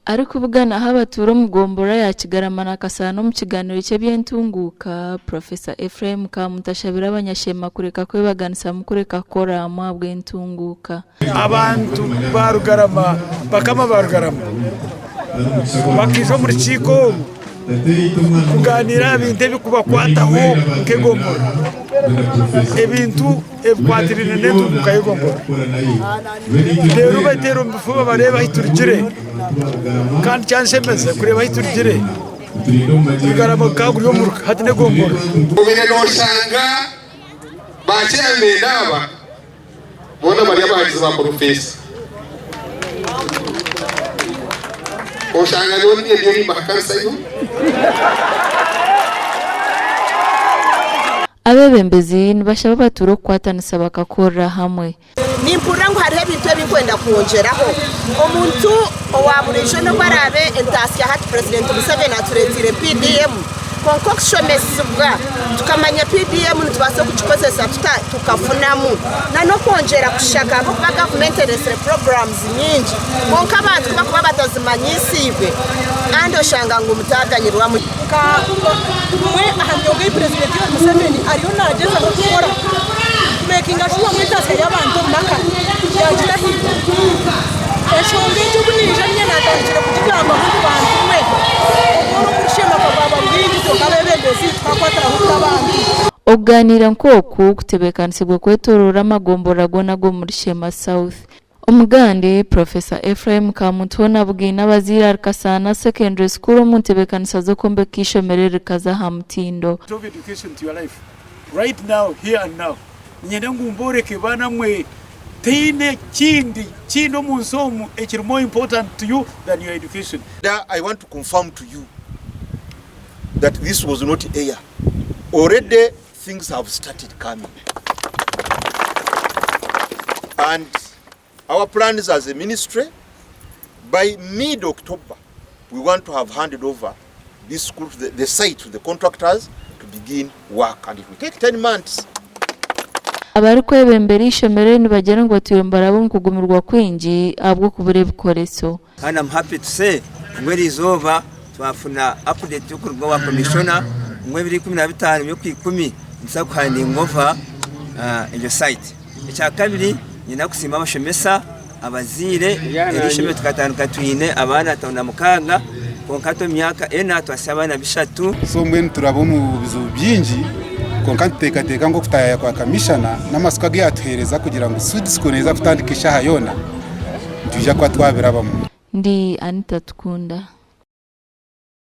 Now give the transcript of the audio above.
ariko ubugana habatura mugombora ya Kigarama na Kasano mu kiganiro cye byentunguka Professor Ephraim Kamutashabira abanyashema kureka kwe baganisa mu kureka kora amabwe ntunguka abantu barugarama bakama barugarama bakizo muri chiko kuganira binte bikuba kwataho kegombora ebintu ebwatirine netu mukayegombora rero batero mfuba bareba iturigire kandi cyansemeze kureba iturigire kugarama kaguri yo muruka hatine gombora ubine no shanga bachembe naba bona bari abagize ba professor oshanga ndio ni bakansa yo abebembezi nibashaba baturo kwatanisa bakakora hamwe nimpura ngo hariho ibintu bikwenda kuongeraho omuntu owaburejo no barabe entasiya hati president Museveni aturetire PDM concoction mesubwa tukamanya PDM nitubase kuchikozesa tukafunamu nano kongera kushaka abo ba government rescue programs nyingi konka abantu bakuba batazimanyisibe ando shanga ngo mutaganyirwa mu mwe ahanyoge president Museveni ariyo nageza gukora making sure ngo itase y'abantu maka yagira hiyo eshonge cyo kunije nyine natangire kugamba mu bantu mwe ubwo kushima kwa baba bwingi to kabebembezi twakwatara hutabantu oganira nkoku kutebekanisibwe kwetorora amagombora gona go muri Shema South umugande Professor Ephraim Kamutona bugina bazira Kasana Secondary School mu tebekanisa zo kombe kishomerere kaza hamtindo education to your life right now here and now nyenda ngumboreke bana mwe teine kindi kino munsomu ekiri more important to you than your education. I want to confirm to you that this was not air. Already things have started coming. And our plan is as a ministry, by mid-October, we want to have handed over this school, the site to the contractors to begin work, and it will take 10 months. abari kwebembera ishomere nibagera ngo tuyembara bo kugumirwa kwinji abwo kubure bikoreso. And I'm happy to say where is over twafuna update yo kurwa wa commissioner mwe 2015 yo kwikumi nsakhanding over in the site. Icya kabiri nyina kusima abashomesa abazire erishome tukatanuka twine abana tawuna mukanga konkato myaka ena twasabana bishatu so mwe turabo mu bizo byinji konkante teka ngo kutaya kwa kamishana namasuka gyatuhereza kugira ngo sudisikoneza kutandikisha hayona tujya kwa twabirabamo ndi Anita Tukunda.